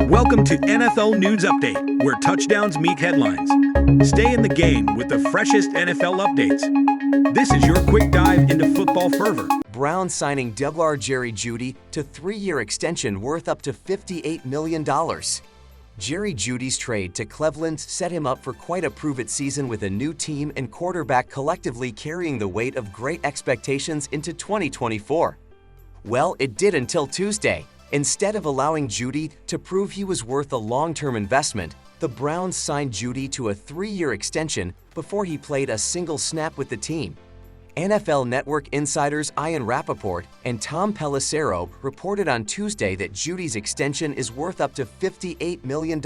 Welcome to NFL News Update, where touchdowns meet headlines. Stay in the game with the freshest NFL updates. This is your quick dive into football fervor. Browns signing Jerry Jeudy to 3-year extension worth up to $58 million. Jerry Jeudy's trade to Cleveland set him up for quite a prove-it season with a new team and quarterback collectively carrying the weight of great expectations into 2024. Well, it did until Tuesday. Instead of allowing Jeudy to prove he was worth a long-term investment, the Browns signed Jeudy to a 3-year extension before he played a single snap with the team. NFL Network insiders Ian Rappaport and Tom Pelissero reported on Tuesday that Jeudy's extension is worth up to $58 million,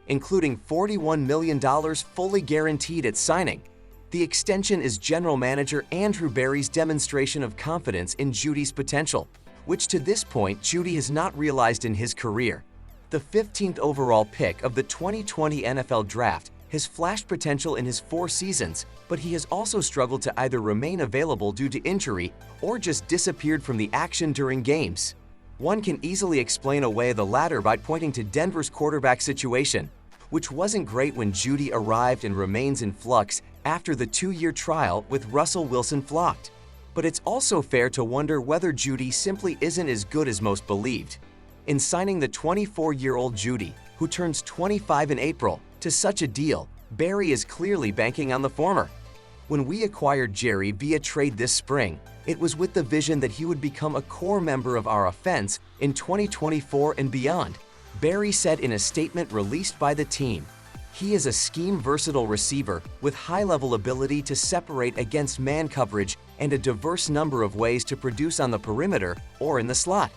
including $41 million fully guaranteed at signing. The extension is general manager Andrew Berry's demonstration of confidence in Jeudy's potential, which to this point Jeudy has not realized in his career. The 15th overall pick of the 2020 NFL Draft has flashed potential in his 4 seasons, but he has also struggled to either remain available due to injury or just disappeared from the action during games. One can easily explain away the latter by pointing to Denver's quarterback situation, which wasn't great when Jeudy arrived and remains in flux after the 2-year trial with Russell Wilson flopped. But it's also fair to wonder whether Jeudy simply isn't as good as most believed. In signing the 24-year-old Jeudy, who turns 25 in April, to such a deal, Berry is clearly banking on the former. When we acquired Jerry via trade this spring, it was with the vision that he would become a core member of our offense in 2024 and beyond, Berry said in a statement released by the team. He is a scheme-versatile receiver with high-level ability to separate against man coverage and a diverse number of ways to produce on the perimeter or in the slot.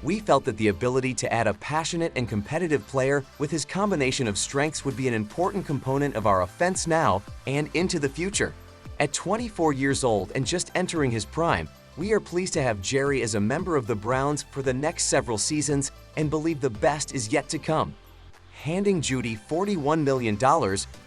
We felt that the ability to add a passionate and competitive player with his combination of strengths would be an important component of our offense now and into the future. At 24 years old and just entering his prime, we are pleased to have Jerry as a member of the Browns for the next several seasons and believe the best is yet to come. Handing Jeudy $41 million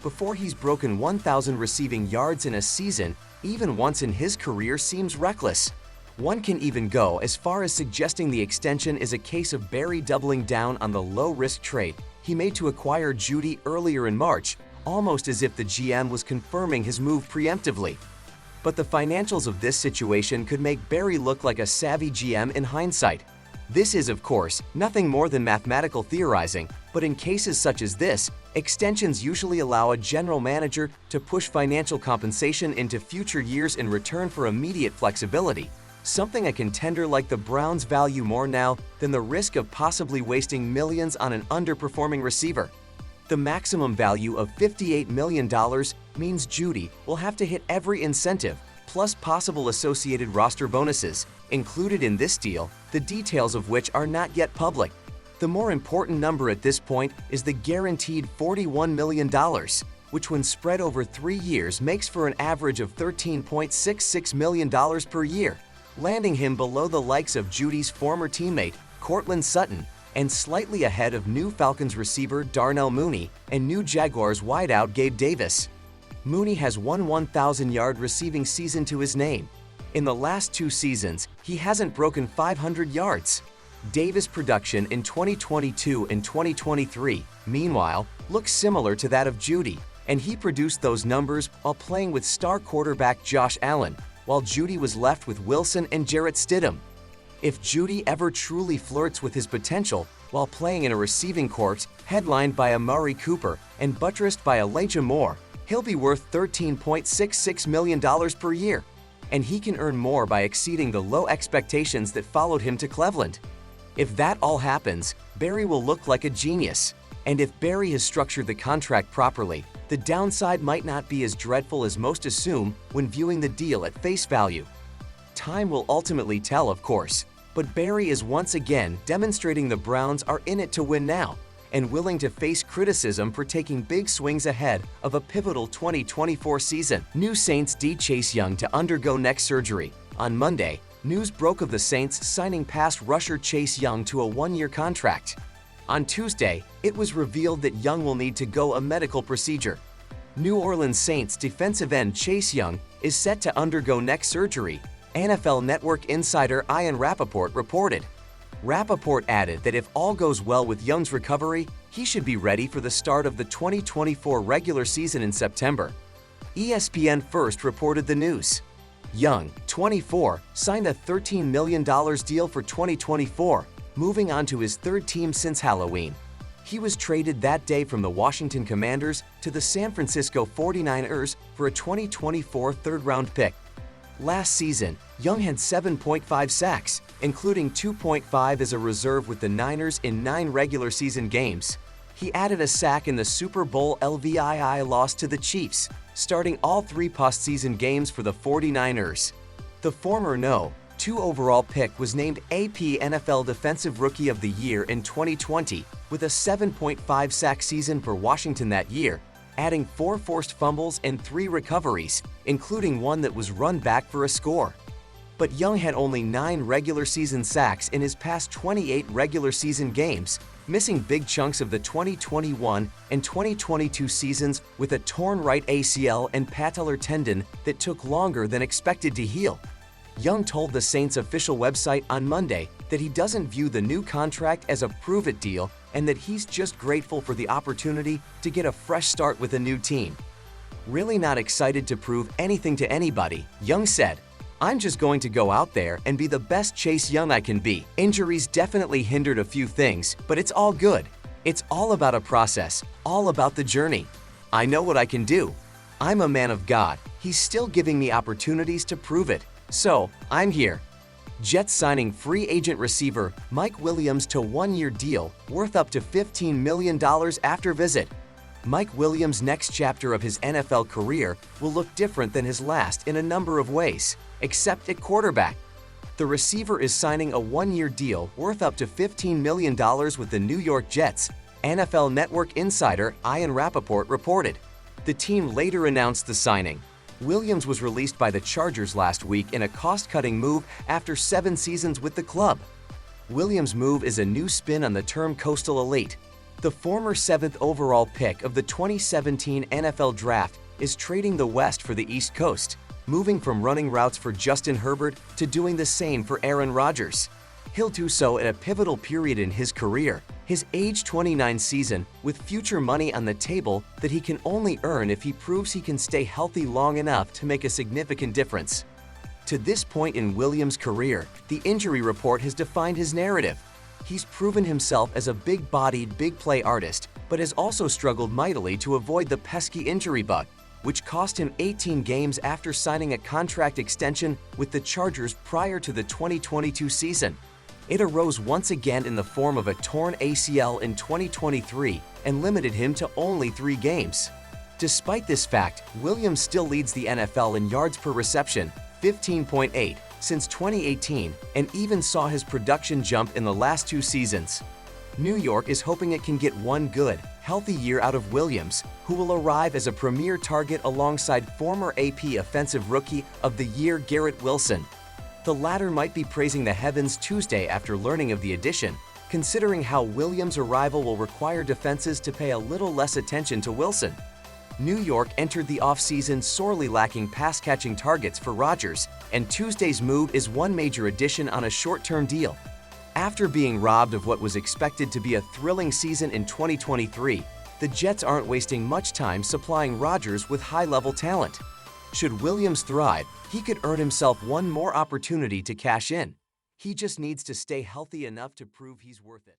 before he's broken 1,000 receiving yards in a season, even once in his career, seems reckless. One can even go as far as suggesting the extension is a case of Berry doubling down on the low-risk trade he made to acquire Jeudy earlier in March, almost as if the GM was confirming his move preemptively. But the financials of this situation could make Berry look like a savvy GM in hindsight. This is, of course, nothing more than mathematical theorizing, but in cases such as this, extensions usually allow a general manager to push financial compensation into future years in return for immediate flexibility, something a contender like the Browns value more now than the risk of possibly wasting millions on an underperforming receiver. The maximum value of $58 million means Jeudy will have to hit every incentive, plus possible associated roster bonuses, included in this deal, the details of which are not yet public. The more important number at this point is the guaranteed $41 million, which when spread over 3 years makes for an average of $13.66 million per year, landing him below the likes of Jeudy's former teammate, Courtland Sutton, and slightly ahead of new Falcons receiver Darnell Mooney and new Jaguars wideout Gabe Davis. Mooney has one 1,000-yard receiving season to his name. In the last 2 seasons, he hasn't broken 500 yards. Davis' production in 2022 and 2023, meanwhile, looks similar to that of Jeudy, and he produced those numbers while playing with star quarterback Josh Allen, while Jeudy was left with Wilson and Jarrett Stidham. If Jeudy ever truly flirts with his potential while playing in a receiving corps headlined by Amari Cooper and buttressed by Elijah Moore, he'll be worth $13.66 million per year, and he can earn more by exceeding the low expectations that followed him to Cleveland. If that all happens, Berry will look like a genius. And if Berry has structured the contract properly, the downside might not be as dreadful as most assume when viewing the deal at face value. Time will ultimately tell, of course, but Berry is once again demonstrating the Browns are in it to win now and willing to face criticism for taking big swings ahead of a pivotal 2024 season. New Saints D. Chase Young to undergo neck surgery. On Monday, news broke of the Saints signing pass rusher Chase Young to a 1-year contract. On Tuesday, it was revealed that Young will need to go a medical procedure. New Orleans Saints defensive end Chase Young is set to undergo neck surgery, NFL Network insider Ian Rappaport reported. Rappaport added that if all goes well with Young's recovery, he should be ready for the start of the 2024 regular season in September. ESPN first reported the news. Young, 24, signed a $13 million deal for 2024, moving on to his third team since Halloween. He was traded that day from the Washington Commanders to the San Francisco 49ers for a 2024 third-round pick. Last season, Young had 7.5 sacks, including 2.5 as a reserve with the Niners in 9 regular season games. He added a sack in the Super Bowl LVII loss to the Chiefs, starting all 3 postseason games for the 49ers. The former 2 overall pick was named AP NFL Defensive Rookie of the Year in 2020 with a 7.5 sack season for Washington that year, adding 4 forced fumbles and 3 recoveries, including one that was run back for a score. But Young had only 9 regular season sacks in his past 28 regular season games, missing big chunks of the 2021 and 2022 seasons with a torn right ACL and patellar tendon that took longer than expected to heal. Young told the Saints' official website on Monday that he doesn't view the new contract as a prove-it deal and that he's just grateful for the opportunity to get a fresh start with a new team. Really not excited to prove anything to anybody, Young said, "I'm just going to go out there and be the best Chase Young I can be. Injuries definitely hindered a few things, but it's all good. It's all about a process, all about the journey. I know what I can do. I'm a man of God. He's still giving me opportunities to prove it. So, I'm here." Jets signing free agent receiver Mike Williams to a 1-year deal worth up to $15 million after visit. Mike Williams' next chapter of his NFL career will look different than his last in a number of ways, except at quarterback. The receiver is signing a 1-year deal worth up to $15 million with the New York Jets, NFL Network insider Ian Rappaport reported. The team later announced the signing. Williams was released by the Chargers last week in a cost-cutting move after 7 seasons with the club. Williams' move is a new spin on the term Coastal Elite. The former 7th overall pick of the 2017 NFL Draft is trading the West for the East Coast, moving from running routes for Justin Herbert to doing the same for Aaron Rodgers. He'll do so at a pivotal period in his career, his age 29 season, with future money on the table that he can only earn if he proves he can stay healthy long enough to make a significant difference. To this point in Williams' career, the injury report has defined his narrative. He's proven himself as a big-bodied, big-play artist, but has also struggled mightily to avoid the pesky injury bug, which cost him 18 games after signing a contract extension with the Chargers prior to the 2022 season. It arose once again in the form of a torn ACL in 2023 and limited him to only 3 games. Despite this fact, Williams still leads the NFL in yards per reception, 15.8, since 2018, and even saw his production jump in the last 2 seasons. New York is hoping it can get one good, healthy year out of Williams, who will arrive as a premier target alongside former AP Offensive Rookie of the Year Garrett Wilson. The latter might be praising the heavens Tuesday after learning of the addition, considering how Williams' arrival will require defenses to pay a little less attention to Wilson. New York entered the offseason sorely lacking pass-catching targets for Rodgers, and Tuesday's move is one major addition on a short-term deal. After being robbed of what was expected to be a thrilling season in 2023, the Jets aren't wasting much time supplying Rodgers with high-level talent. Should Williams thrive, he could earn himself one more opportunity to cash in. He just needs to stay healthy enough to prove he's worth it.